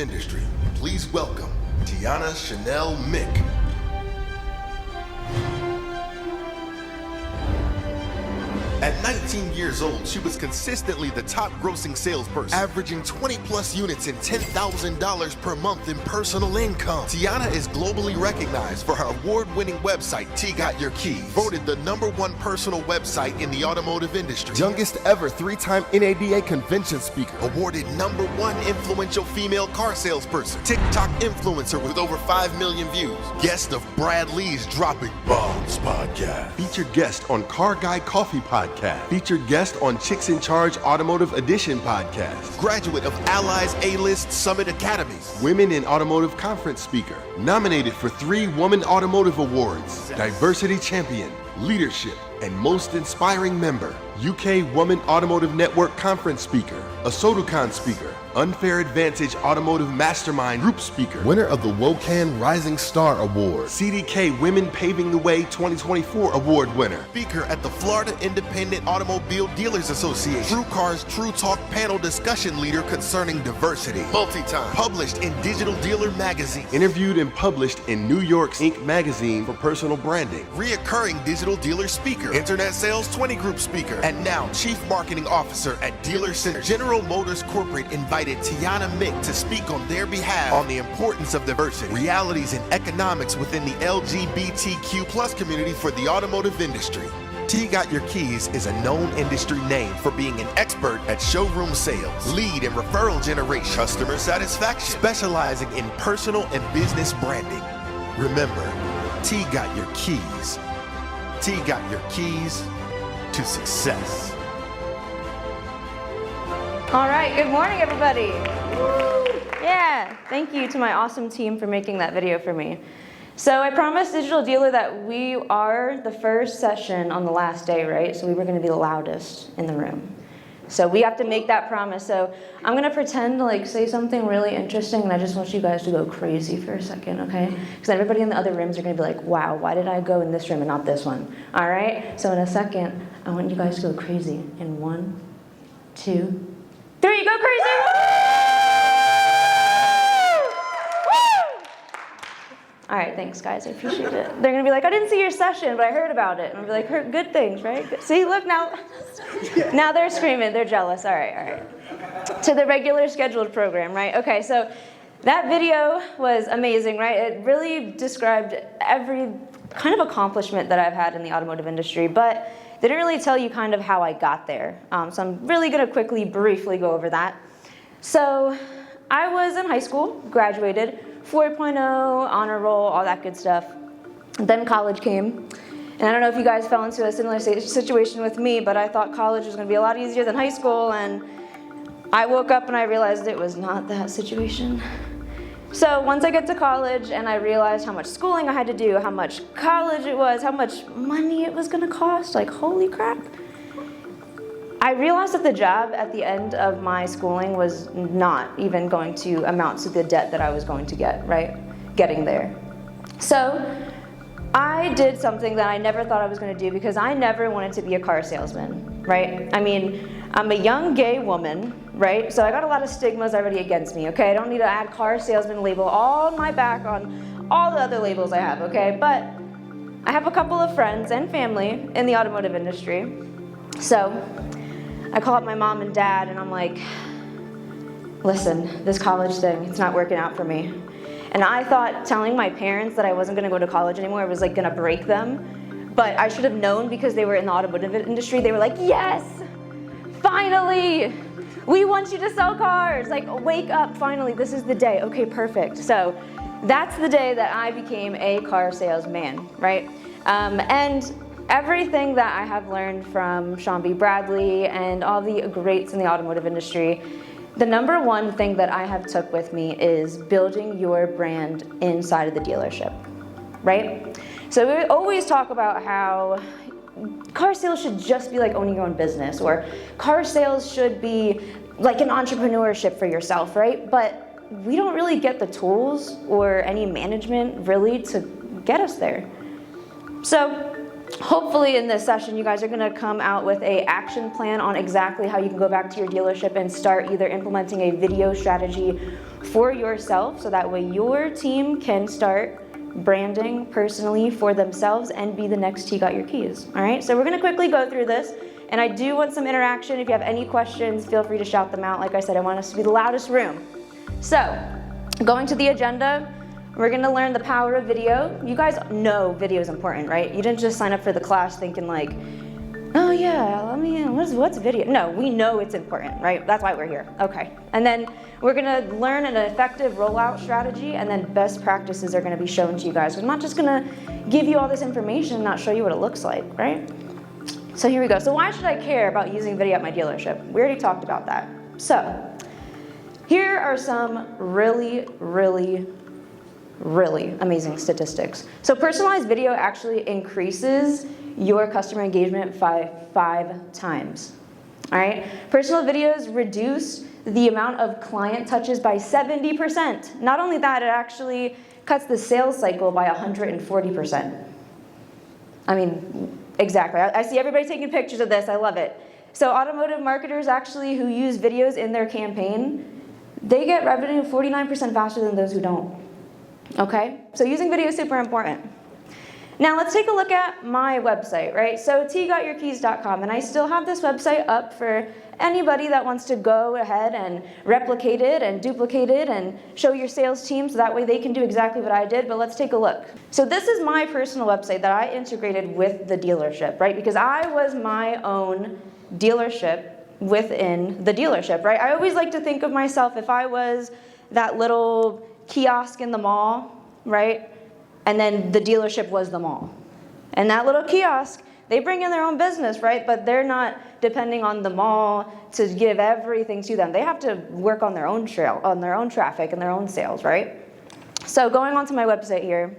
industry, please welcome Tianna Mick. At 19 years old, she was consistently the top grossing salesperson, averaging 20 plus units and $10,000 per month in personal income. Tianna is globally recognized for her award-winning website, T Got Your Keys, voted the #1 personal website in the automotive industry, youngest ever 3-time NADA convention speaker, awarded #1 influential female car salesperson, TikTok influencer with over 5 million views, guest of Brad Lee's Dropping Bombs podcast, featured guest on Car Guy Coffee podcast, featured guest on Chicks in Charge Automotive Edition podcast, graduate of Allies A-List Summit Academies, Women in Automotive Conference speaker, nominated for 3 Woman Automotive Awards, Diversity Champion, Leadership, and Most Inspiring Member, UK Woman Automotive Network Conference speaker, a Soducon speaker, Unfair Advantage Automotive Mastermind Group speaker, winner of the WOCAN Rising Star Award, CDK Women Paving the Way 2024 Award winner, speaker at the Florida Independent Automobile Dealers Association, True Cars True Talk panel discussion leader concerning diversity, multi-time, published in Digital Dealer Magazine, interviewed and published in New York's Inc. magazine for personal branding, reoccurring digital dealer speaker, Internet Sales 20 Group speaker, and now Chief Marketing Officer at Dealer Center. General Motors Corporate invited Tianna Mick to speak on their behalf on the importance of diversity, realities and economics within the LGBTQ+ community for the automotive industry. T Got Your Keys is a known industry name for being an expert at showroom sales, lead and referral generation, customer satisfaction, specializing in personal and business branding. Remember, T Got Your Keys. T got your keys to success. All right, good morning, everybody. Yeah, thank you to my awesome team for making that video for me. So I promised Digital Dealer that we are the first session on the last day, right? So we were gonna be the loudest in the room. So we have to make that promise. So I'm gonna pretend to like say something really interesting, and I just want you guys to go crazy for a second, okay? Because everybody in the other rooms are gonna be like, wow, why did I go in this room and not this one? All right, so in a second, I want you guys to go crazy. In 1, 2, 3, go crazy! All right, thanks guys, I appreciate it. They're gonna be like, I didn't see your session, but I heard about it. And I'll be like, heard good things, right? See, look, now they're screaming, they're jealous. All right. To the regular scheduled program, right? Okay, so that video was amazing, right? It really described every kind of accomplishment that I've had in the automotive industry, but they didn't really tell you kind of how I got there. So I'm really gonna briefly go over that. So I was in high school, graduated, 4.0, honor roll, all that good stuff. Then college came. And I don't know if you guys fell into a similar situation with me, but I thought college was gonna be a lot easier than high school, and I woke up and I realized it was not that situation. So once I get to college and I realized how much schooling I had to do, how much college it was, how much money it was gonna cost, like holy crap. I realized that the job at the end of my schooling was not even going to amount to the debt that I was going to get, right? Getting there. So I did something that I never thought I was gonna do because I never wanted to be a car salesman, right? I mean, I'm a young gay woman, right? So I got a lot of stigmas already against me, okay? I don't need to add car salesman label on my back on all the other labels I have, okay? But I have a couple of friends and family in the automotive industry. So I call up my mom and dad and I'm like, listen, this college thing, it's not working out for me. And I thought telling my parents that I wasn't gonna go to college anymore was like gonna break them. But I should have known because they were in the automotive industry. They were like, yes, finally, we want you to sell cars. Like, wake up, finally, this is the day. Okay, perfect. So that's the day that I became a car salesman, right? And everything that I have learned from Sean B. Bradley and all the greats in the automotive industry, the #1 thing that I have took with me is building your brand inside of the dealership, right? So we always talk about how car sales should just be like owning your own business, or car sales should be like an entrepreneurship for yourself, right? But we don't really get the tools or any management really to get us there. So hopefully in this session, you guys are gonna come out with an action plan on exactly how you can go back to your dealership and start either implementing a video strategy for yourself, so that way your team can start branding personally for themselves and be the next T Got Your Keys. All right, so we're gonna quickly go through this, and I do want some interaction. If you have any questions, feel free to shout them out. Like I said, I want us to be the loudest room. So, going to the agenda, we're gonna learn the power of video. You guys know video is important, right? You didn't just sign up for the class thinking like, oh yeah, what's video? No, we know it's important, right? That's why we're here. Okay. And then we're gonna learn an effective rollout strategy, and then best practices are gonna be shown to you guys. I'm not just gonna give you all this information and not show you what it looks like, right? So here we go. So why should I care about using video at my dealership? We already talked about that. So here are some really amazing statistics. So personalized video actually increases your customer engagement by 5 times. All right? Personal videos reduce the amount of client touches by 70%. Not only that, it actually cuts the sales cycle by 140%. I mean, exactly. I see everybody taking pictures of this. I love it. So automotive marketers actually who use videos in their campaign, they get revenue 49% faster than those who don't. Okay? So using video is super important. Now let's take a look at my website, right? So tgotyourkeys.com, and I still have this website up for anybody that wants to go ahead and replicate it and duplicate it and show your sales team so that way they can do exactly what I did, but let's take a look. So this is my personal website that I integrated with the dealership, right? Because I was my own dealership within the dealership, right? I always like to think of myself if I was that little kiosk in the mall, right? And then the dealership was the mall. And that little kiosk, they bring in their own business, right? But they're not depending on the mall to give everything to them. They have to work on their own trail, on their own traffic and their own sales, right? So going on to my website here,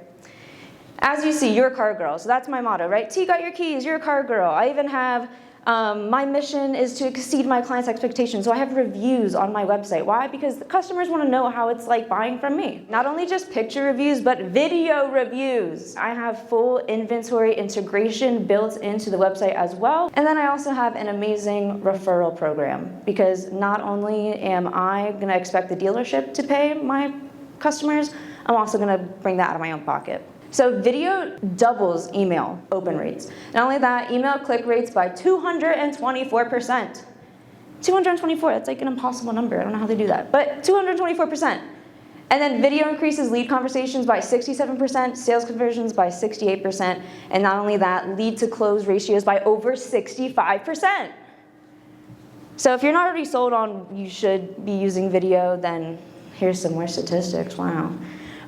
as you see, you're a car girl. So that's my motto, right? T got your keys, you're a car girl. I even have, my mission is to exceed my clients' expectations. So I have reviews on my website. Why? Because the customers want to know how it's like buying from me. Not only just picture reviews, but video reviews. I have full inventory integration built into the website as well. And then I also have an amazing referral program, because not only am I going to expect the dealership to pay my customers, I'm also going to bring that out of my own pocket. So video doubles email open rates. Not only that, email click rates by 224%. 224, that's like an impossible number. I don't know how they do that, but 224%. And then video increases lead conversations by 67%, sales conversions by 68%, and not only that, lead to close ratios by over 65%. So if you're not already sold on you should be using video, then here's some more statistics, wow.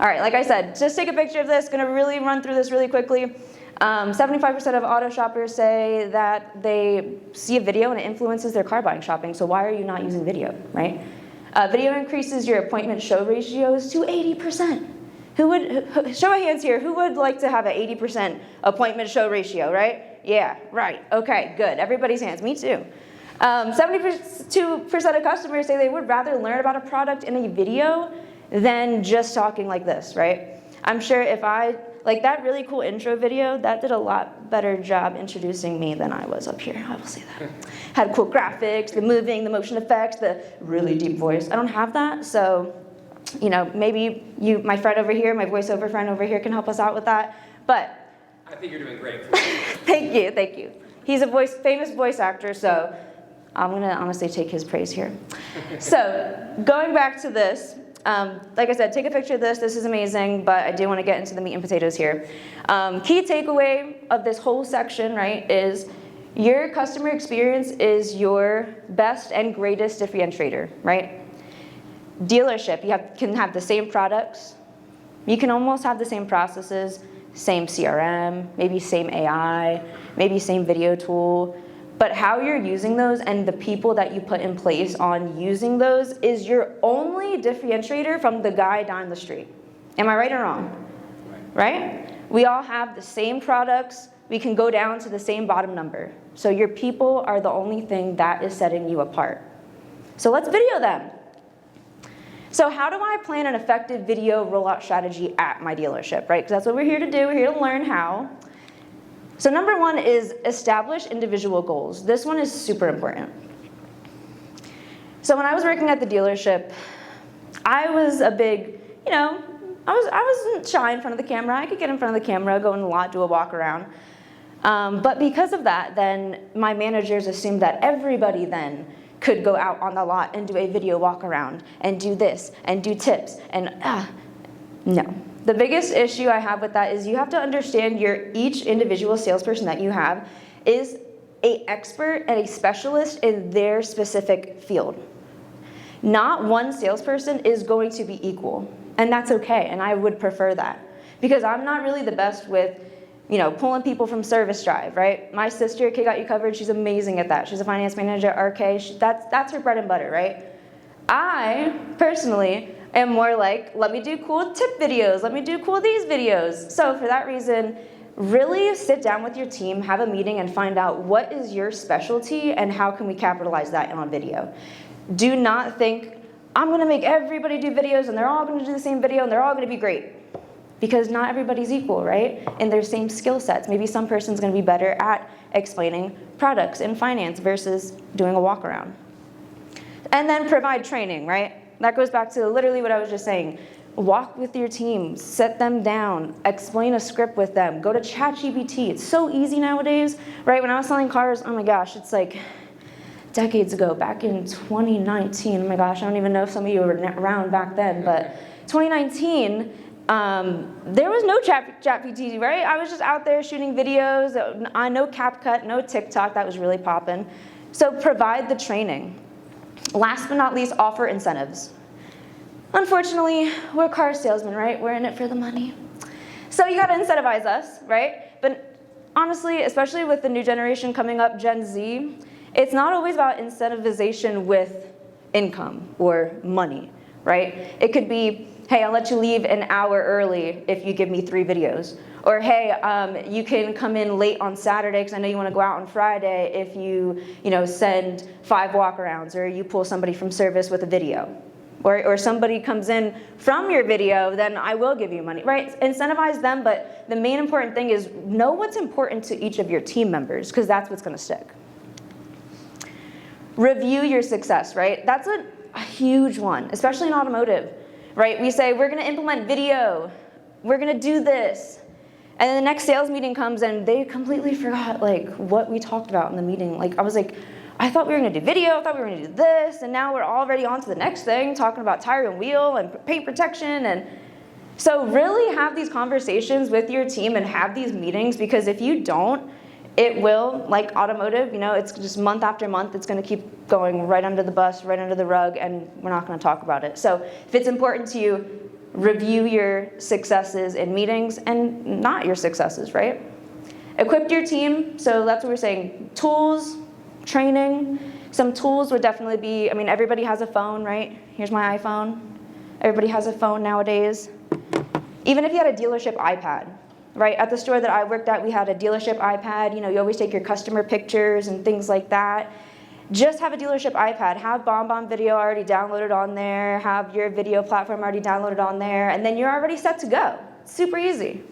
All right, like I said, just take a picture of this. Gonna really run through this really quickly. 75% of auto shoppers say that they see a video and it influences their car buying shopping. So why are you not using video, right? Video increases your appointment show ratios to 80%. Who would, show of hands here, who would like to have an 80% appointment show ratio, right? Yeah, right, okay, good. Everybody's hands, me too. 72% of customers say they would rather learn about a product in a video than just talking like this, right? I'm sure if I, like that really cool intro video, that did a lot better job introducing me than I was up here, I will say that. Had cool graphics, the moving, the motion effects, the really deep voice. I don't have that, so, you know, maybe you, my friend over here, my voiceover friend over here can help us out with that, but. I think you're doing great. Thank you, thank you. He's a famous voice actor, so I'm gonna honestly take his praise here. So, going back to this, like I said, take a picture of this. This is amazing, but I do want to get into the meat and potatoes here. Key takeaway of this whole section, right, is your customer experience is your best and greatest differentiator, right? Dealership, you can have the same products. You can almost have the same processes, same CRM, maybe same AI, maybe same video tool. But how you're using those and the people that you put in place on using those is your only differentiator from the guy down the street. Am I right or wrong? Right? We all have the same products. We can go down to the same bottom number. So your people are the only thing that is setting you apart. So let's video them. So how do I plan an effective video rollout strategy at my dealership, right? Because that's what we're here to do. We're here to learn how. So number one is establish individual goals. This one is super important. So when I was working at the dealership, I was a big, I wasn't shy in front of the camera. I could get in front of the camera, go in the lot, do a walk around. But because of that, then my managers assumed that everybody then could go out on the lot and do a video walk around and do this and do tips and no. The biggest issue I have with that is you have to understand each individual salesperson that you have is an expert and a specialist in their specific field. Not one salesperson is going to be equal, and that's okay, and I would prefer that. Because I'm not really the best with, pulling people from service drive, right? My sister, Kay Got You Covered, she's amazing at that. She's a finance manager at RK, that's her bread and butter, right? I, personally, am more like, let me do cool tip videos, let me do cool these videos. So for that reason, really sit down with your team, have a meeting, and find out what is your specialty and how can we capitalize that on video. Do not think, I'm gonna make everybody do videos and they're all gonna do the same video and they're all gonna be great. Because not everybody's equal, right? In their same skill sets. Maybe some person's gonna be better at explaining products in finance versus doing a walk around. And then provide training, right? That goes back to literally what I was just saying. Walk with your team, sit them down, explain a script with them, go to ChatGPT. It's so easy nowadays, right? When I was selling cars, oh my gosh, it's like decades ago, back in 2019. Oh my gosh, I don't even know if some of you were around back then, but 2019, there was no ChatGPT, right? I was just out there shooting videos, no CapCut, no TikTok, that was really popping. So provide the training. Last but not least, offer incentives. Unfortunately, we're car salesmen, right? We're in it for the money. So you gotta incentivize us, right? But honestly, especially with the new generation coming up, Gen Z, it's not always about incentivization with income or money, right? It could be, hey, I'll let you leave an hour early if you give me 3 videos. Or hey, you can come in late on Saturday because I know you want to go out on Friday if you send 5 walkarounds, or you pull somebody from service with a video. Or somebody comes in from your video, then I will give you money, right? Incentivize them, but the main important thing is know what's important to each of your team members, because that's what's going to stick. Review your success, right? That's a huge one, especially in automotive, right? We say, we're going to implement video. We're going to do this. And then the next sales meeting comes and they completely forgot what we talked about in the meeting. I was like, I thought we were gonna do video, I thought we were gonna do this, and now we're already on to the next thing, talking about tire and wheel and paint protection. And so really have these conversations with your team and have these meetings, because if you don't, it will, like automotive, it's just month after month, it's gonna keep going right under the bus, right under the rug, and we're not gonna talk about it. So if it's important to you, review your successes in meetings and not your successes, right? Equip your team, so that's what we're saying. Tools, training. Some tools would definitely be, everybody has a phone, right? Here's my iPhone. Everybody has a phone nowadays. Even if you had a dealership iPad, right? At the store that I worked at, we had a dealership iPad. You always take your customer pictures and things like that. Just have a dealership iPad, have BombBomb Video already downloaded on there, have your video platform already downloaded on there, and then you're already set to go. Super easy.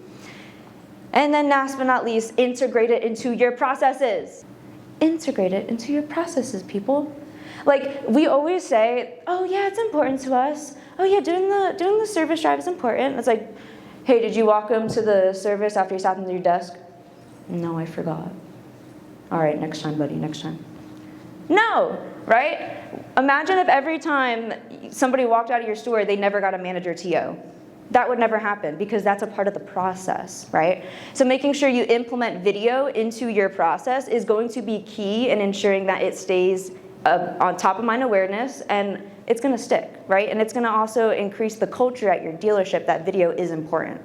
And then last but not least, integrate it into your processes. Integrate it into your processes, people. We always say, oh yeah, it's important to us. Oh yeah, doing the service drive is important. It's like, hey, did you walk them to the service after you sat them to your desk? No, I forgot. All right, next time, buddy, next time. No, right? Imagine if every time somebody walked out of your store, they never got a manager TO. That would never happen, because that's a part of the process, right? So making sure you implement video into your process is going to be key in ensuring that it stays on top of mind awareness, and it's gonna stick, right? And it's gonna also increase the culture at your dealership that video is important.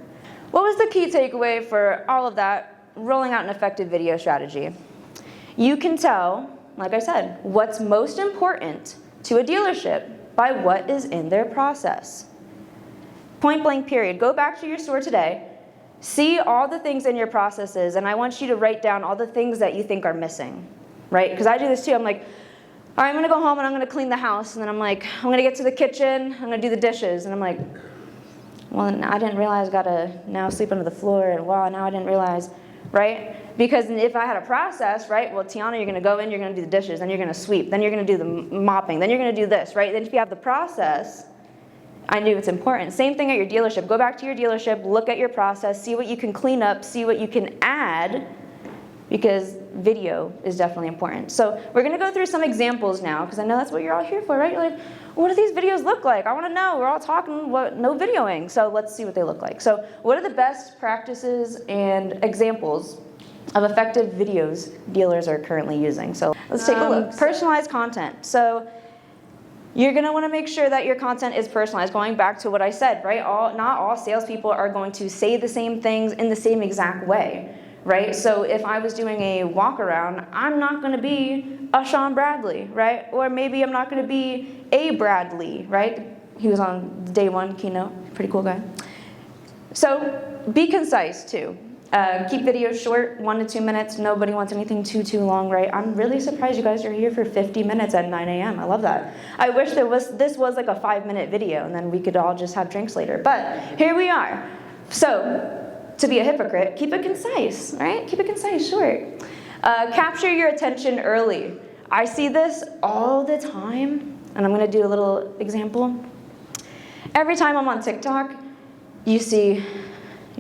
What was the key takeaway for all of that? Rolling out an effective video strategy. You can tell, like I said, what's most important to a dealership by what is in their process. Point blank period. Go back to your store today, see all the things in your processes, and I want you to write down all the things that you think are missing, right? Because I do this too. I'm like, all right, I'm gonna go home and I'm gonna clean the house, and then I'm like, I'm gonna get to the kitchen, I'm gonna do the dishes, and I'm like, well, I didn't realize I gotta now sleep under the floor, and wow, now I didn't realize, right? Because if I had a process, right, well, Tianna, you're gonna go in, you're gonna do the dishes, then you're gonna sweep, then you're gonna do the mopping, then you're gonna do this, right? Then if you have the process, I knew it's important. Same thing at your dealership. Go back to your dealership, look at your process, see what you can clean up, see what you can add, because video is definitely important. So we're gonna go through some examples now, because I know that's what you're all here for, right? You're like, what do these videos look like? I wanna know, we're all talking, no videoing, so let's see what they look like. So what are the best practices and examples of effective videos dealers are currently using? So let's take a look. Personalized content. So you're gonna wanna make sure that your content is personalized, going back to what I said, right? Not all salespeople are going to say the same things in the same exact way. Right? So if I was doing a walk around, I'm not gonna be a Sean Bradley, right? Or maybe I'm not gonna be a Bradley, right? He was on day one keynote, pretty cool guy. So be concise too. Keep videos short, 1 to 2 minutes. Nobody wants anything too long, right? I'm really surprised you guys are here for 50 minutes at 9 a.m. I love that. I wish this was like a 5-minute video and then we could all just have drinks later, but here we are. So, to be a hypocrite, keep it concise, right? Keep it concise, short. Capture your attention early. I see this all the time, and I'm gonna do a little example. Every time I'm on TikTok, you're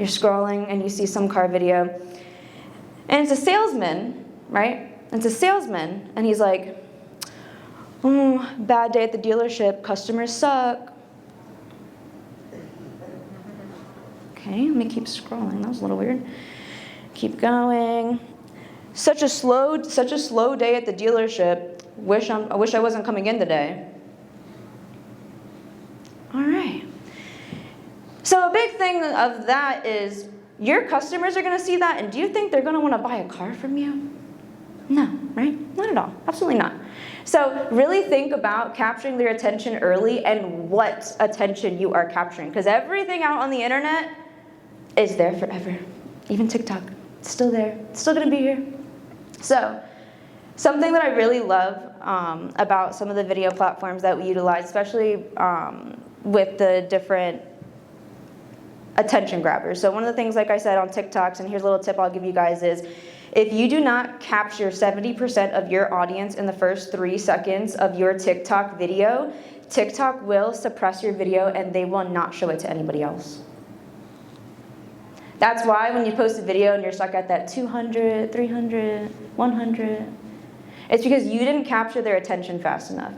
scrolling and you see some car video, and it's a salesman, right? It's a salesman, and he's like, oh, bad day at the dealership, customers suck. Okay, let me keep scrolling. That was a little weird. Keep going. Such a slow day at the dealership. I wish I wasn't coming in today. All right. So a big thing of that is your customers are going to see that, and do you think they're going to want to buy a car from you? No, right? Not at all. Absolutely not. So really think about capturing their attention early and what attention you are capturing, because everything out on the internet is there forever. Even TikTok, it's still there. It's still gonna be here. So, something that I really love about some of the video platforms that we utilize, especially with the different attention grabbers. So one of the things, like I said, on TikToks, and here's a little tip I'll give you guys is, if you do not capture 70% of your audience in the first 3 seconds of your TikTok video, TikTok will suppress your video and they will not show it to anybody else. That's why when you post a video and you're stuck at that 200, 300, 100, it's because you didn't capture their attention fast enough.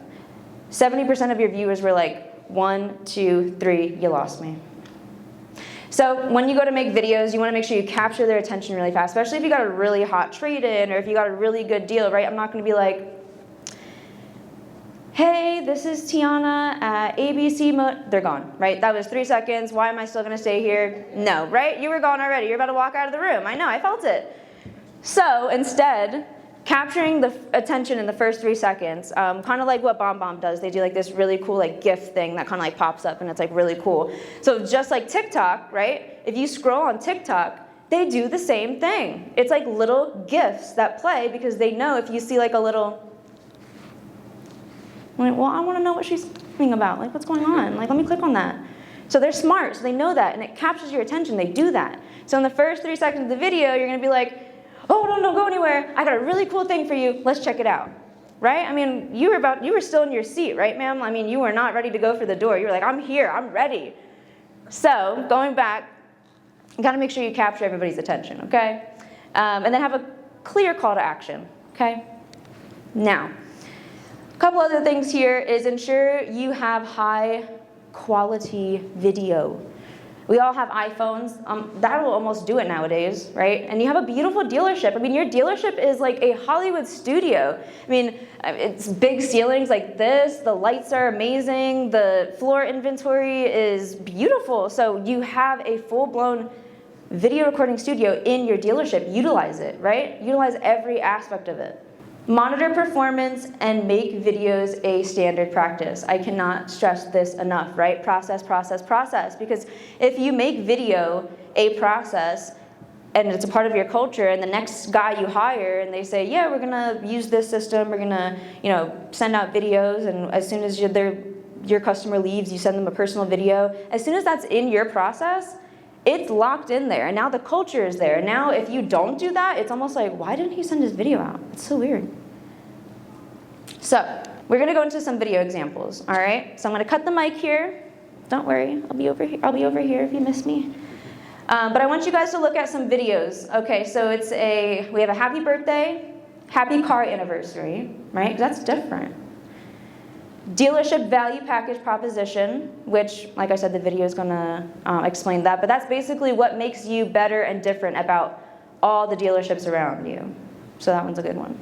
70% of your viewers were like, 1, 2, 3, you lost me. So when you go to make videos, you want to make sure you capture their attention really fast, especially if you got a really hot trade-in or if you got a really good deal, right? I'm not going to be like, hey, this is Tianna at ABC They're gone, right? That was 3 seconds. Why am I still going to stay here? No, right? You were gone already. You're about to walk out of the room. I know, I felt it. So instead, capturing the attention in the first 3 seconds, kind of like what BombBomb does. They do like this really cool like GIF thing that kind of like pops up and it's like really cool. So just like TikTok, right? If you scroll on TikTok, they do the same thing. It's like little GIFs that play because they know if you see like a little, well, I want to know what she's talking about. Like, what's going on? Like, let me click on that. So they're smart, so they know that, and it captures your attention. They do that. So in the first 3 seconds of the video, you're going to be like, oh, don't go anywhere. I got a really cool thing for you. Let's check it out. Right? I mean, you were still in your seat, right, ma'am? I mean, you were not ready to go for the door. You were like, I'm here. I'm ready. So going back, you got to make sure you capture everybody's attention, okay? And then have a clear call to action, okay? Now, a couple other things here is ensure you have high quality video. We all have iPhones. That will almost do it nowadays, right? And you have a beautiful dealership. I mean, your dealership is like a Hollywood studio. I mean, it's big ceilings like this. The lights are amazing. The floor inventory is beautiful. So you have a full-blown video recording studio in your dealership. Utilize it, right? Utilize every aspect of it. Monitor performance and make videos a standard practice. I cannot stress this enough, right? Process, process, process. Because if you make video a process and it's a part of your culture and the next guy you hire and they say, yeah, we're gonna use this system, we're gonna, send out videos, and as soon as your customer leaves, you send them a personal video. As soon as that's in your process, it's locked in there, and now the culture is there. Now if you don't do that, it's almost like, why didn't he send his video out? It's so weird. So we're gonna go into some video examples, all right? So I'm gonna cut the mic here, Don't worry, I'll be over here. I'll be over here if you miss me. But I want you guys to look at some videos. Okay, so we have a happy birthday, happy car anniversary, right? That's different. Dealership value package proposition, which, like I said, the video is gonna explain that, but that's basically what makes you better and different about all the dealerships around you. So that one's a good one.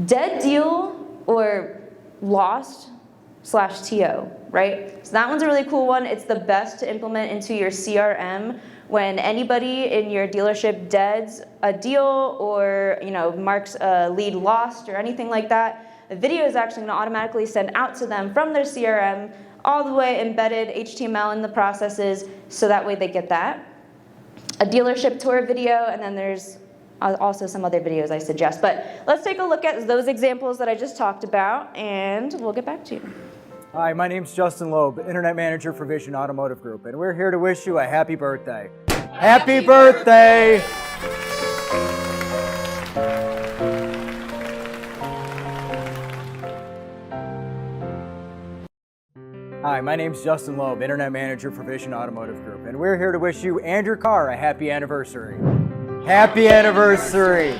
Dead deal or lost/TO, right? So that one's a really cool one. It's the best to implement into your CRM when anybody in your dealership deads a deal or marks a lead lost or anything like that. The video is actually going to automatically send out to them from their CRM, all the way embedded HTML in the processes, so that way they get that. A dealership tour video, and then there's also some other videos I suggest. But let's take a look at those examples that I just talked about, and we'll get back to you. Hi, my name's Justin Loeb, Internet Manager for Vision Automotive Group, and we're here to wish you a happy birthday. Happy birthday! Hi, my name's Justin Loeb, Internet Manager for Vision Automotive Group, and we're here to wish you and your car a happy anniversary. Happy anniversary!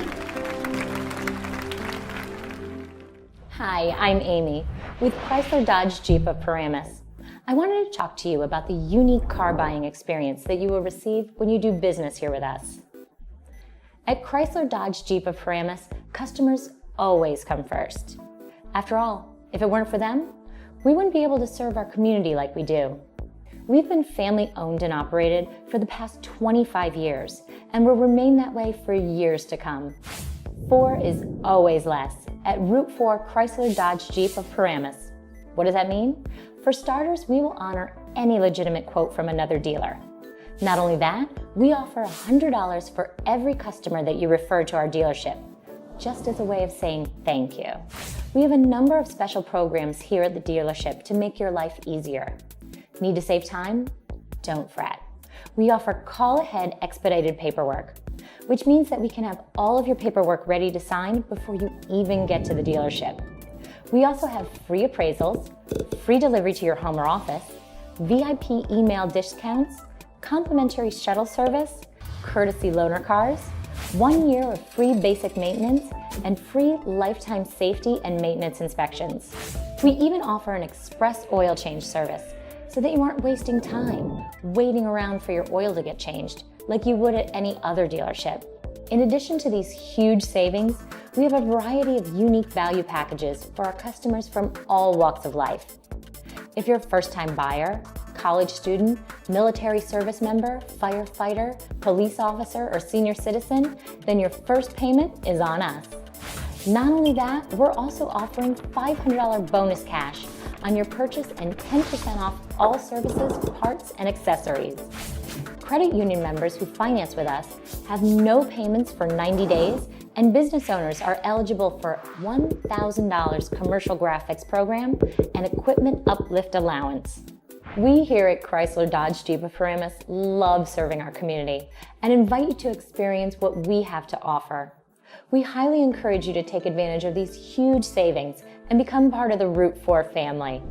Hi, I'm Amy with Chrysler Dodge Jeep of Paramus. I wanted to talk to you about the unique car buying experience that you will receive when you do business here with us. At Chrysler Dodge Jeep of Paramus, customers always come first. After all, if it weren't for them, we wouldn't be able to serve our community like we do. We've been family owned and operated for the past 25 years and will remain that way for years to come. 4 is always less at Route 4 Chrysler Dodge Jeep of Paramus. What does that mean? For starters, we will honor any legitimate quote from another dealer. Not only that, we offer $100 for every customer that you refer to our dealership, just as a way of saying thank you. We have a number of special programs here at the dealership to make your life easier. Need to save time? Don't fret. We offer call-ahead expedited paperwork, which means that we can have all of your paperwork ready to sign before you even get to the dealership. We also have free appraisals, free delivery to your home or office, VIP email discounts, complimentary shuttle service, courtesy loaner cars, 1 year of free basic maintenance, and free lifetime safety and maintenance inspections. We even offer an express oil change service so that you aren't wasting time waiting around for your oil to get changed like you would at any other dealership. In addition to these huge savings, we have a variety of unique value packages for our customers from all walks of life. If you're a first-time buyer, college student, military service member, firefighter, police officer, or senior citizen, then your first payment is on us. Not only that, we're also offering $500 bonus cash on your purchase and 10% off all services, parts, and accessories. Credit union members who finance with us have no payments for 90 days, and business owners are eligible for $1,000 commercial graphics program and equipment uplift allowance. We here at Chrysler Dodge Jeep of Paramus love serving our community and invite you to experience what we have to offer. We highly encourage you to take advantage of these huge savings and become part of the Route 4 family.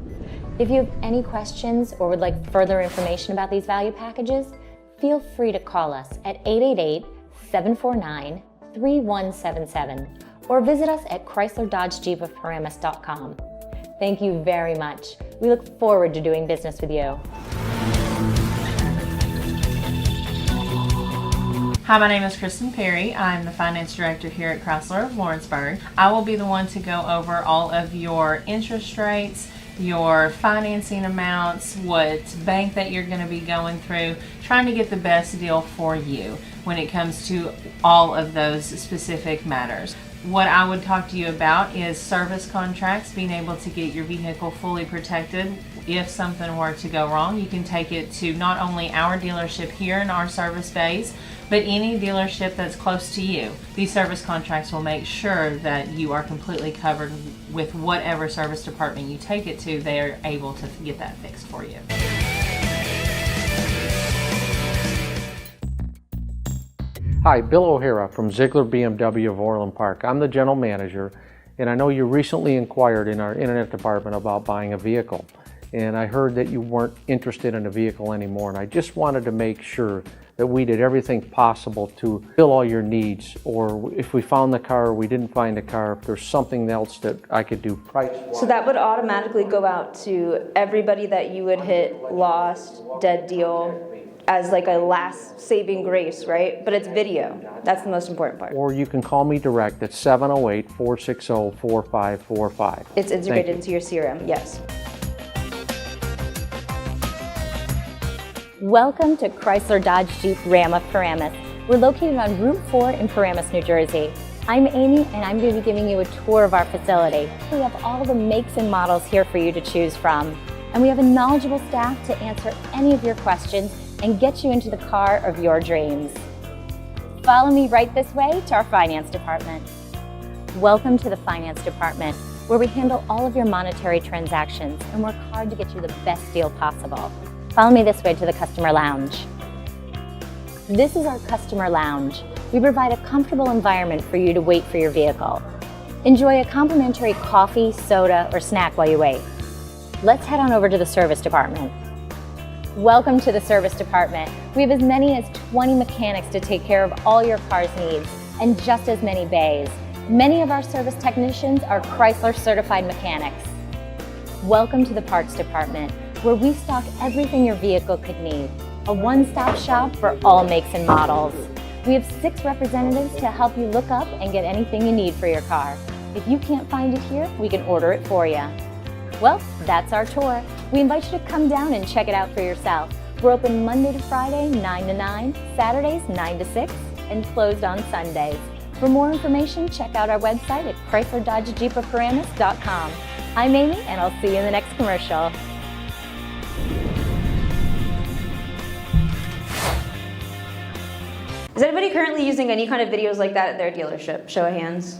If you have any questions or would like further information about these value packages, feel free to call us at 888-749-3177 or visit us at ChryslerDodgeJeepOfParamus.com. Thank you very much. We look forward to doing business with you. Hi, my name is Kristen Perry. I'm the Finance Director here at Chrysler of Lawrenceburg. I will be the one to go over all of your interest rates, your financing amounts, what bank that you're going to be going through, trying to get the best deal for you when it comes to all of those specific matters. What I would talk to you about is service contracts, being able to get your vehicle fully protected. If something were to go wrong, you can take it to not only our dealership here in our service bays, but any dealership that's close to you. These service contracts will make sure that you are completely covered with whatever service department you take it to. They are able to get that fixed for you. Hi, Bill O'Hara from Ziegler BMW of Orland Park. I'm the general manager, and I know you recently inquired in our internet department about buying a vehicle. and I heard that you weren't interested in the vehicle anymore, and I just wanted to make sure that we did everything possible to fill all your needs, or if we found the car or we didn't find the car, if there's something else that I could do price-wise. So that would automatically go out to everybody that you would hit lost, dead deal, as like a last saving grace, right? But it's video. That's the most important part. Or you can call me direct at 708-460-4545. It's integrated into your CRM, yes. Welcome to Chrysler Dodge Jeep Ram of Paramus. We're located on Route 4 in Paramus, New Jersey. I'm Amy, and I'm going to be giving you a tour of our facility. We have all the makes and models here for you to choose from. And we have a knowledgeable staff to answer any of your questions and get you into the car of your dreams. Follow me right this way to our finance department. Welcome to the finance department, where we handle all of your monetary transactions and work hard to get you the best deal possible. Follow me this way to the customer lounge. This is our customer lounge. We provide a comfortable environment for you to wait for your vehicle. Enjoy a complimentary coffee, soda, or snack while you wait. Let's head on over to the service department. Welcome to the service department. We have as many as 20 mechanics to take care of all your car's needs, and just as many bays. Many of our service technicians are Chrysler certified mechanics. Welcome to the parts department, where we stock everything your vehicle could need. A one-stop shop for all makes and models. We have 6 representatives to help you look up and get anything you need for your car. If you can't find it here, we can order it for you. Well, that's our tour. We invite you to come down and check it out for yourself. We're open Monday to Friday, 9 to 9, Saturdays, 9 to 6, and closed on Sundays. For more information, check out our website at ChryslerDodgeJeepOfParamus.com. I'm Amy, and I'll see you in the next commercial. Is anybody currently using any kind of videos like that at their dealership? Show of hands.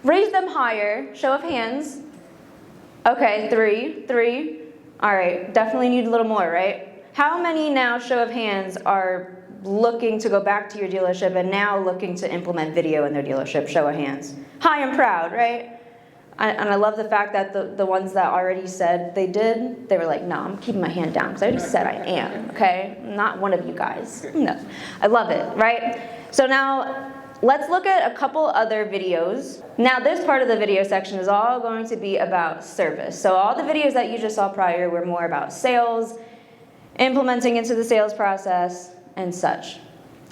Raise them higher. Show of hands. Okay, 3. All right, definitely need a little more, right? How many now, show of hands, are looking to go back to your dealership and now looking to implement video in their dealership? Show of hands. High and proud, right? And I love the fact that the ones that already said they did, they were like, no, I'm keeping my hand down because I already said I am, okay? I'm not one of you guys. No, I love it, right? So now, let's look at a couple other videos. Now this part of the video section is all going to be about service. So all the videos that you just saw prior were more about sales, implementing into the sales process, and such.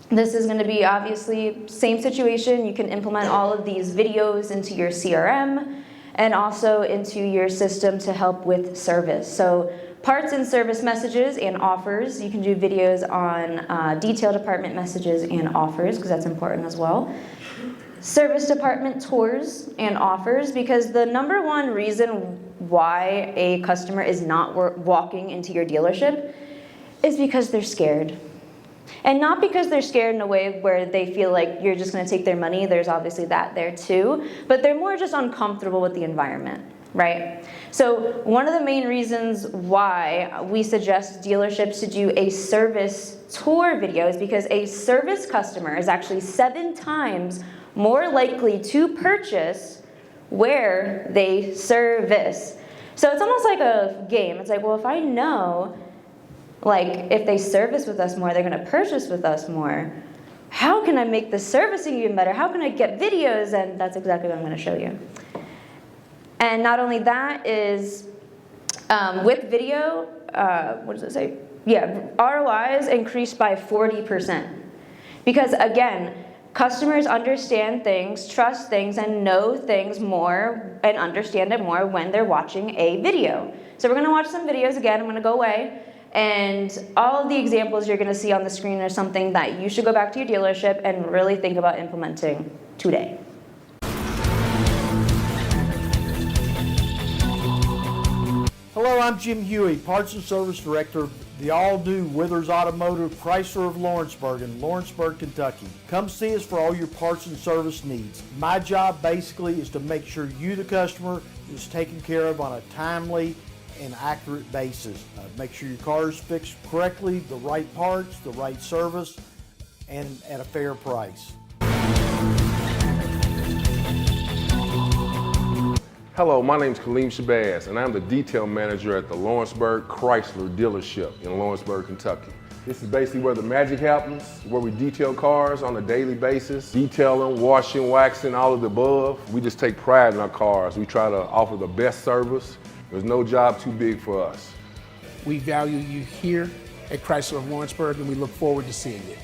This is going to be obviously same situation. You can implement all of these videos into your CRM and also into your system to help with service. So parts and service messages and offers. You can do videos on detail department messages and offers, because that's important as well. Service department tours and offers, because the number one reason why a customer is not walking into your dealership is because they're scared. And not because they're scared in a way where they feel like you're just going to take their money. There's obviously that there too. But they're more just uncomfortable with the environment, right? So one of the main reasons why we suggest dealerships to do a service tour video is because a service customer is actually 7 times more likely to purchase where they service. So it's almost like a game. It's like, well, if I know, like, if they service with us more, they're going to purchase with us more. How can I make the servicing even better? How can I get videos? And that's exactly what I'm going to show you. And not only that is, with video, what does it say? Yeah, ROIs increased by 40%. Because again, customers understand things, trust things, and know things more and understand it more when they're watching a video. So we're going to watch some videos again. I'm going to go away. And all of the examples you're going to see on the screen are something that you should go back to your dealership and really think about implementing today. Hello, I'm Jim Huey, Parts and Service Director of the all-new Withers Automotive Chrysler of Lawrenceburg in Lawrenceburg, Kentucky. Come see us for all your parts and service needs. My job basically is to make sure you, the customer, is taken care of on a timely and accurate basis. Make sure your car is fixed correctly, the right parts, the right service, and at a fair price. Hello, my name is Kaleem Shabazz, and I'm the detail manager at the Lawrenceburg Chrysler dealership in Lawrenceburg, Kentucky. This is basically where the magic happens, where we detail cars on a daily basis, detailing, washing, waxing, all of the above. We just take pride in our cars. We try to offer the best service. There's no job too big for us. We value you here at Chrysler of Lawrenceburg, and we look forward to seeing you.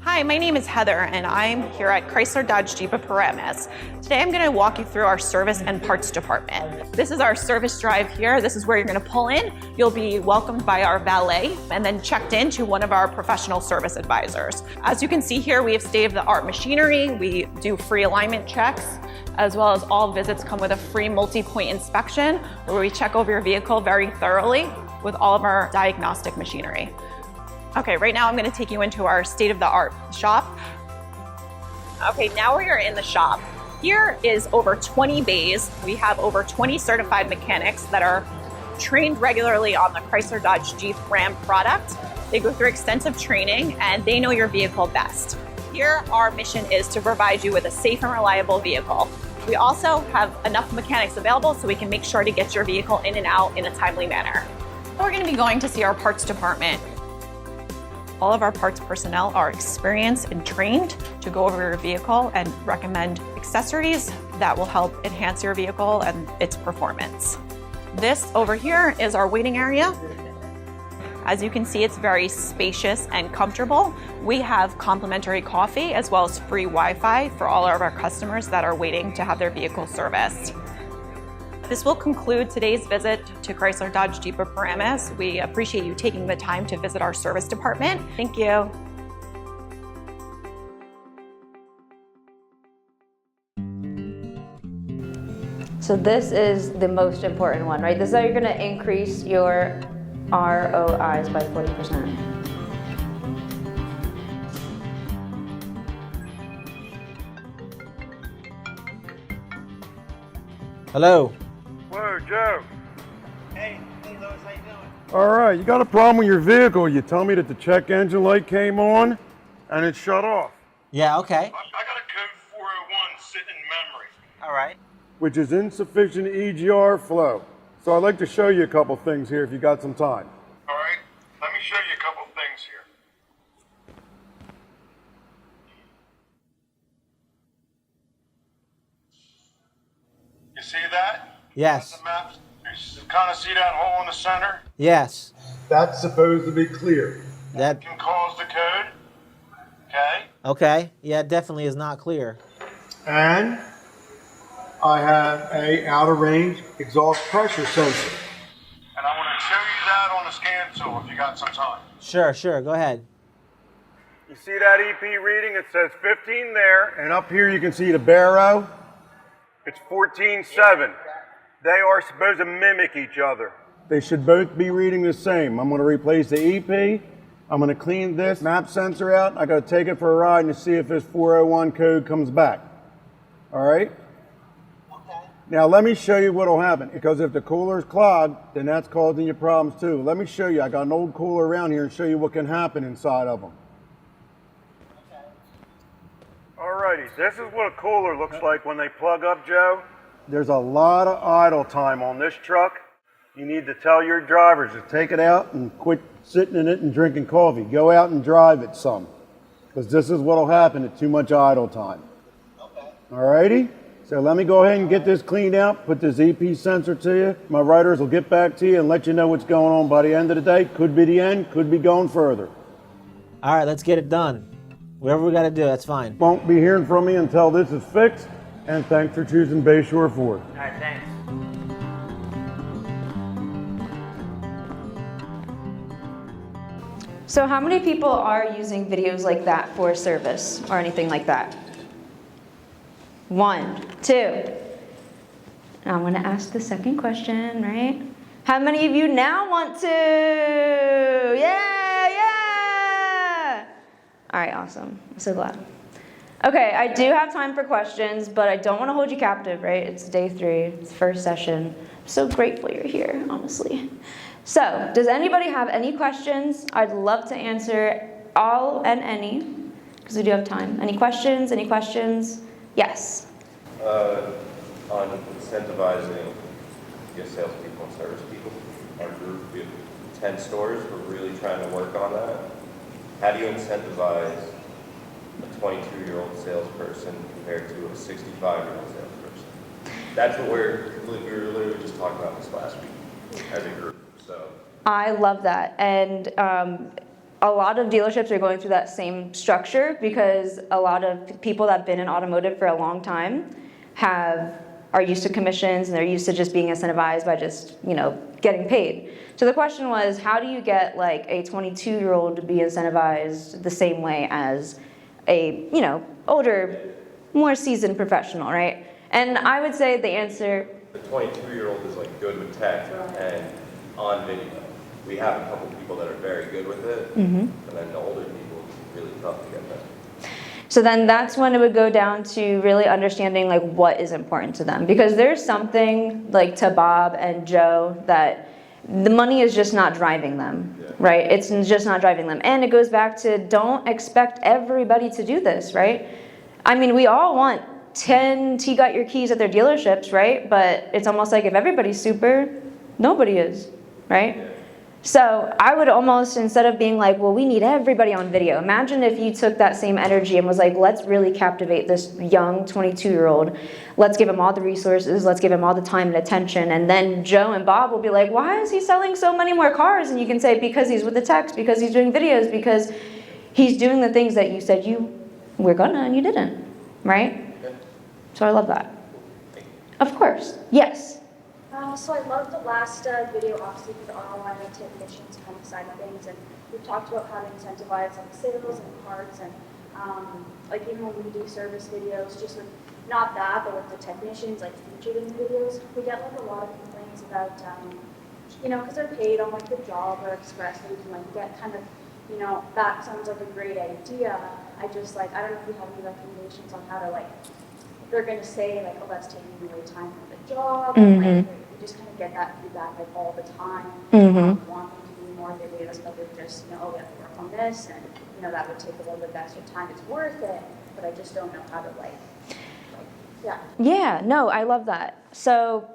Hi, my name is Heather, and I'm here at Chrysler Dodge Jeep of Paramus. Today I'm going to walk you through our service and parts department. This is our service drive here. This is where you're going to pull in. You'll be welcomed by our valet and then checked into one of our professional service advisors. As you can see here, we have state-of-the-art machinery. We do free alignment checks, as well as all visits come with a free multi-point inspection where we check over your vehicle very thoroughly with all of our diagnostic machinery. Okay, right now I'm going to take you into our state-of-the-art shop. Okay, now we are in the shop. Here is over 20 bays. We have over 20 certified mechanics that are trained regularly on the Chrysler Dodge Jeep Ram product. They go through extensive training and they know your vehicle best. Here, our mission is to provide you with a safe and reliable vehicle. We also have enough mechanics available so we can make sure to get your vehicle in and out in a timely manner. We're going to be going to see our parts department. All of our parts personnel are experienced and trained to go over your vehicle and recommend accessories that will help enhance your vehicle and its performance. This over here is our waiting area. As you can see, it's very spacious and comfortable. We have complimentary coffee as well as free Wi-Fi for all of our customers that are waiting to have their vehicle serviced. This will conclude today's visit to Chrysler Dodge Jeep of Paramus. We appreciate you taking the time to visit our service department. Thank you. So this is the most important one, right? This is how you're gonna increase your ROIs by 40%. Hello. Whoa, Joe. Hey, Louis, how you doing? All right, you got a problem with your vehicle. You tell me that the check engine light came on and it shut off. Yeah, okay. I got a code 401 sitting in memory. All right. Which is insufficient EGR flow. So I'd like to show you a couple things here if you got some time. All right, let me show you a couple things here. You see that? Yes. The maps. You kind of see that hole in the center? Yes. That's supposed to be clear. That. Can cause the code. Okay. Okay. Yeah, it definitely is not clear. And I have a out of range exhaust pressure sensor. And I want to show you that on the scan tool if you got some time. Sure. Go ahead. You see that EP reading? It says 15 there. And up here you can see the barrow. It's 14.7. They are supposed to mimic each other. They should both be reading the same. I'm going to replace the EP. I'm going to clean this map sensor out. I got to take it for a ride and see if this 401 code comes back. All right? Okay. Now let me show you what will happen, because if the cooler's clogged, then that's causing you problems too. Let me show you. I got an old cooler around here and show you what can happen inside of them. Okay. All righty. This is what a cooler looks like when they plug up, Joe. There's a lot of idle time on this truck. You need to tell your drivers to take it out and quit sitting in it and drinking coffee. Go out and drive it some, because this is what will happen at too much idle time. Okay. All righty? So let me go ahead and get this cleaned out, put this EP sensor to you. My writers will get back to you and let you know what's going on by the end of the day. Could be the end, could be going further. All right, let's get it done. Whatever we got to do, that's fine. Won't be hearing from me until this is fixed. And thanks for choosing Bayshore Ford. All right, thanks. So how many people are using videos like that for service or anything like that? 1, 2. Now I'm going to ask the second question, right? How many of you now want to? Yeah! All right, awesome. I'm so glad. Okay, I do have time for questions, but I don't want to hold you captive, right? It's day 3, it's the first session. I'm so grateful you're here, honestly. So, does anybody have any questions? I'd love to answer all and any, because we do have time. Any questions? Yes? on incentivizing salespeople and service people. Our group, we have 10 stores. We're really trying to work on that. How do you incentivize a 22-year-old salesperson compared to a 65-year-old salesperson? That's what we were literally just talking about this last week as a group. So I love that. And a lot of dealerships are going through that same structure because a lot of people that have been in automotive for a long time are used to commissions and they're used to just being incentivized by just, getting paid. So the question was, how do you get like a 22-year-old to be incentivized the same way as a, older, more seasoned professional, right? And I would say the answer... The 22-year-old is like good with tech and on video. We have a couple people that are very good with it, and then the older people, it's really tough to get that. So then that's when it would go down to really understanding like what is important to them. Because there's something like to Bob and Joe that the money is just not driving them, right? It's just not driving them. And it goes back to don't expect everybody to do this, right? I mean, we all want 10 T got your keys at their dealerships, right? But it's almost like if everybody's super, nobody is, right? So I would almost, instead of being like, well, we need everybody on video, imagine if you took that same energy and was like, let's really captivate this young 22-year-old. Let's give him all the resources. Let's give him all the time and attention. And then Joe and Bob will be like, why is he selling so many more cars? And you can say, because he's with the techs, because he's doing videos, because he's doing the things that you said you were gonna and you didn't, right? So I love that. Of course. Yes. So I love the last video, obviously, for the ROI and technicians kind of side of things, and we've talked about how to incentivize like sales and parts, and like even when we do service videos, just with not that, but with the technicians, like featured in the videos, we get like a lot of complaints about, because they're paid on like the job or express, and we can like get kind of, that sounds like a great idea. I don't know if you have any recommendations on how to like, they're going to say like, oh, that's taking away time from the job, and like, we just kind of get that feedback like all the time, wanting to do more videos, but they're just, oh, we have to work on this, and that would take a little bit of extra time. It's worth it, but I just don't know how to Yeah, no, I love that. So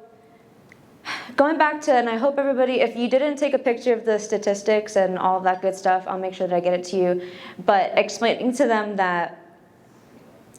going back to, and I hope everybody, if you didn't take a picture of the statistics and all of that good stuff, I'll make sure that I get it to you, but explaining to them that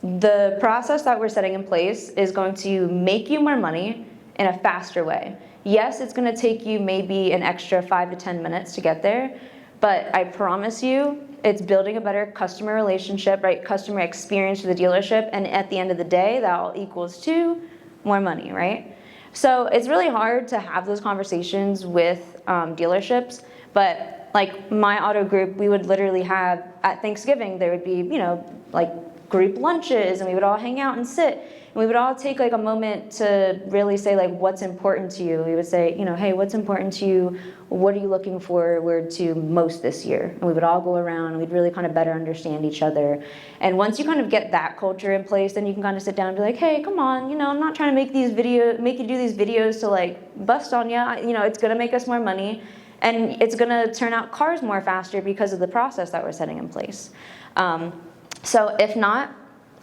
the process that we're setting in place is going to make you more money in a faster way. Yes, it's going to take you maybe an extra 5 to 10 minutes to get there, but I promise you, it's building a better customer relationship, right? Customer experience for the dealership, and at the end of the day, that all equals to more money, right? So it's really hard to have those conversations with dealerships, but like my auto group, we would literally have, at Thanksgiving, there would be, like group lunches, and we would all hang out and sit, and we would all take like a moment to really say like what's important to you. We would say, hey, what's important to you? What are you looking forward to most this year? And we would all go around and we'd really kind of better understand each other. And once you kind of get that culture in place, then you can kind of sit down and be like, hey, come on, I'm not trying to make you do these videos to like bust on you. It's gonna make us more money, and it's gonna turn out cars more faster because of the process that we're setting in place. So if not,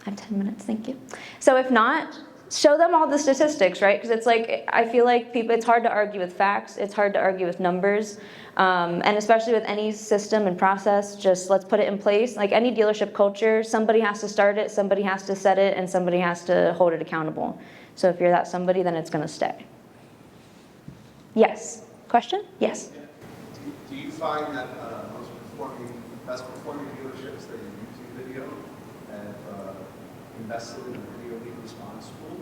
I have 10 minutes, thank you. So if not, show them all the statistics, right? Because it's like, I feel like it's hard to argue with facts, it's hard to argue with numbers, and especially with any system and process, just let's put it in place. Like any dealership culture, somebody has to start it, somebody has to set it, and somebody has to hold it accountable. So if you're that somebody, then it's gonna stay. Yes, question? Yes. Do you find that best performing dealerships that are using video have invested in a video lead response tool?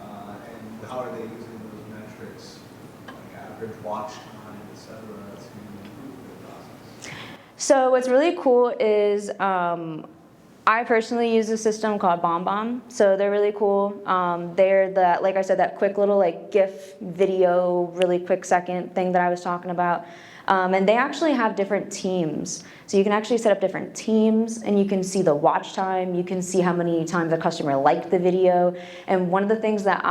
And how are they using those metrics, like average watch time, et cetera, to improve the process? So what's really cool is I personally use a system called BombBomb. So they're really cool. They're like I said, that quick little like GIF video, really quick second thing that I was talking about. And they actually have different teams. So you can actually set up different teams, and you can see the watch time. You can see how many times the customer liked the video. And one of the things that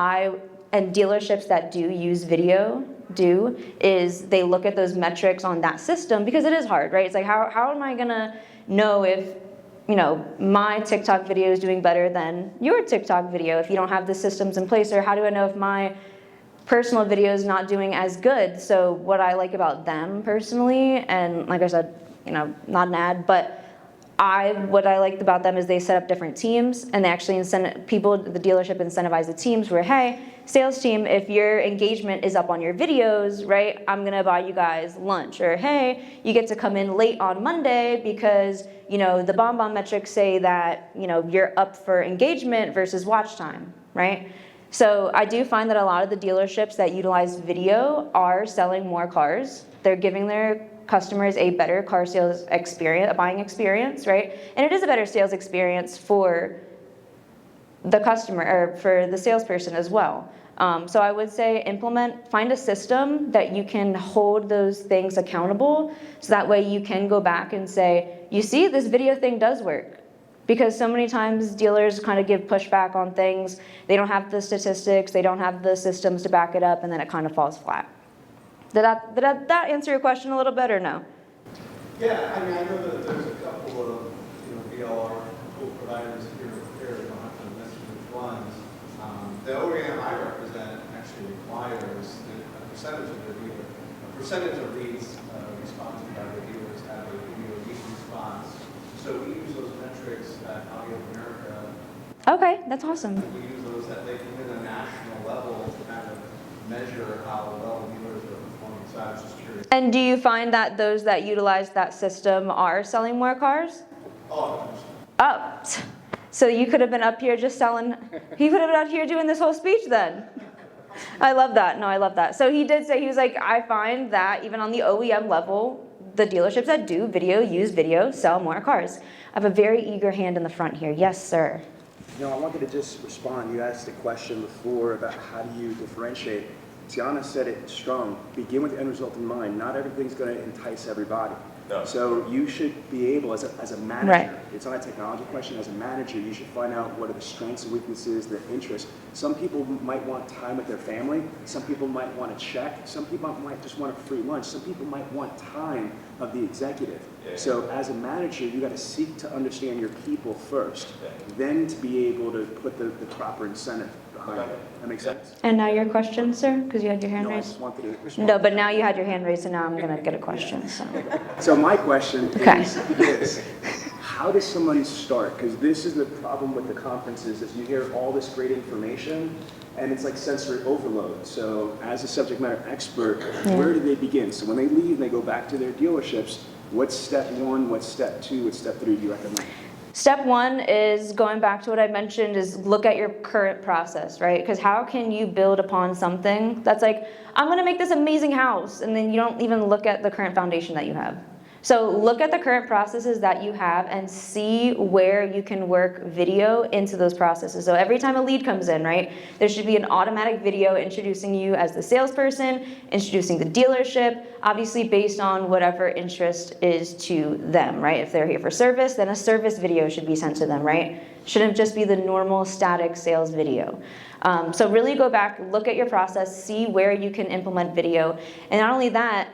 and dealerships that do use video do is they look at those metrics on that system, because it is hard, right? It's like, how am I gonna know if you know, my TikTok video is doing better than your TikTok video if you don't have the systems in place? Or how do I know if my personal video is not doing as good? So what I like about them personally, and like I said, you know, not an ad, but what I liked about them is they set up different teams, and they actually the dealership incentivize the teams where, hey, sales team, if your engagement is up on your videos, right, I'm gonna buy you guys lunch. Or hey, you get to come in late on Monday because, you know, the BombBomb metrics say that, you know, you're up for engagement versus watch time, right? So I do find that a lot of the dealerships that utilize video are selling more cars. They're giving their customers a better car sales experience, a buying experience, right? And it is a better sales experience for the customer, or for the salesperson as well. So I would say find a system that you can hold those things accountable, so that way you can go back and say, you see, this video thing does work. Because so many times dealers kind of give pushback on things. They don't have the statistics, they don't have the systems to back it up, and then it kind of falls flat. Did that answer your question a little bit, or no? Yeah, I mean, I know that there's a couple of, you know, VLR providers here that don't have to mention which ones. The OEM I represent actually requires a percentage of leads responded by the dealers have a video lead response. So we use those metrics at Automotive America. Okay, that's awesome. We use those at a national level to kind of measure how well dealers are performing. So I was just curious. And do you find that those that utilize that system are selling more cars? Oh, so you could have been up here just selling, he could have been out here doing this whole speech then. I love that. No, I love that. So he did say, he was like, I find that even on the OEM level, the dealerships that do video, use video, sell more cars. I have a very eager hand in the front here. Yes, sir. You know, I wanted to just respond. You asked a question before about how do you differentiate. Tianna said it strong. Begin with the end result in mind. Not everything's going to entice everybody. No. So you should be able, as a manager, right. It's not a technology question, as a manager, you should find out what are the strengths and weaknesses, their interests. Some people might want time with their family. Some people might want a check. Some people might just want a free lunch. Some people might want time of the executive. Yeah. So as a manager, you got to seek to understand your people first, then to be able to put the proper incentive behind it. That makes sense? And now your question, sir, because you had your hand raised? I just wanted to respond. No, but now you had your hand raised, and now I'm going to get a question. So my question is, how does someone start? Because this is the problem with the conferences, is you hear all this great information, and it's like sensory overload. So as a subject matter expert, where do they begin? So when they leave and they go back to their dealerships, what's step one, what's step two, what's step three do you recommend? Step one is going back to what I mentioned, is look at your current process, right? Because how can you build upon something that's like, I'm gonna make this amazing house, and then you don't even look at the current foundation that you have. So look at the current processes that you have and see where you can work video into those processes. So every time a lead comes in, right, there should be an automatic video introducing you as the salesperson, introducing the dealership, obviously based on whatever interest is to them, right? If they're here for service, then a service video should be sent to them, right? Shouldn't just be the normal static sales video. So really go back, look at your process, see where you can implement video. And not only that,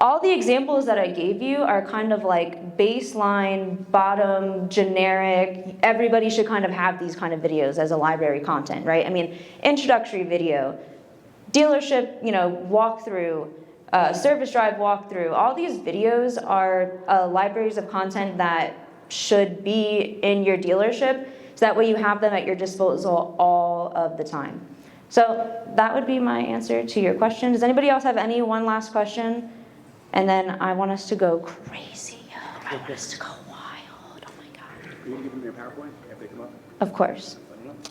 all the examples that I gave you are kind of like baseline, bottom, generic. Everybody should kind of have these kind of videos as a library content, right? I mean, introductory video, dealership, you know, walkthrough, service drive walkthrough. All these videos are libraries of content that should be in your dealership, so that way you have them at your disposal all of the time. So that would be my answer to your question. Does anybody else have one last question? And then I want us to go crazy. I want us to go wild. Oh my God. Are you going to give them your PowerPoint if they come up? Of course.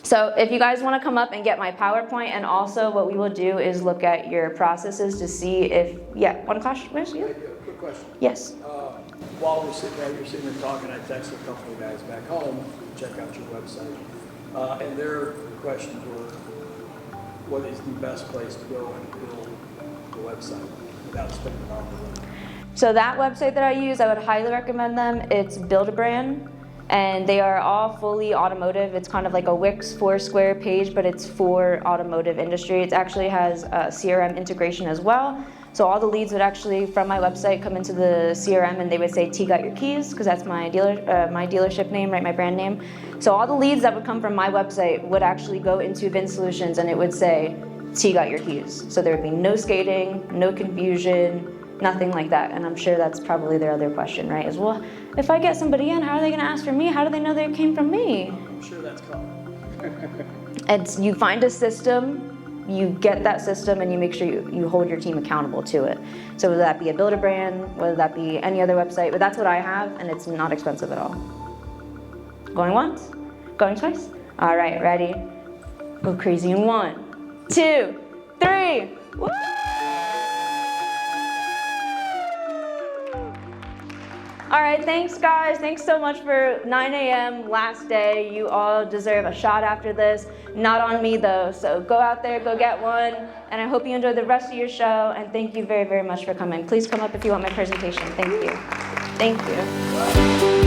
So if you guys want to come up and get my PowerPoint, and also what we will do is look at your processes to see if, one question? Quick question. Yes. While you're sitting there talking, I texted a couple of guys back home to check out your website. And their questions were, what is the best place to go and build the website without spending a lot of money? So that website that I use, I would highly recommend them. It's Build-A-Brand, and they are all fully automotive. It's kind of like a Wix Foursquare page, but it's for automotive industry. It actually has CRM integration as well. So all the leads would actually, from my website, come into the CRM and they would say, T got your keys, because that's my dealership name, right, my brand name. So all the leads that would come from my website would actually go into VIN Solutions and it would say, T got your keys. So there would be no skating, no confusion, nothing like that. And I'm sure that's probably their other question, right? Is, well, if I get somebody in, how are they gonna ask for me? How do they know they came from me? I'm sure that's coming. And you find a system, you get that system, and you make sure you hold your team accountable to it. So whether that be a builder brand, whether that be any other website, but that's what I have, and it's not expensive at all. Going once? Going twice? All right, ready? Go crazy in 1, 2, 3. Woo! All right, thanks guys. Thanks so much for 9 a.m. last day. You all deserve a shot after this. Not on me though, so go out there, go get one. And I hope you enjoy the rest of your show, and thank you very, very much for coming. Please come up if you want my presentation. Thank you. Thank you.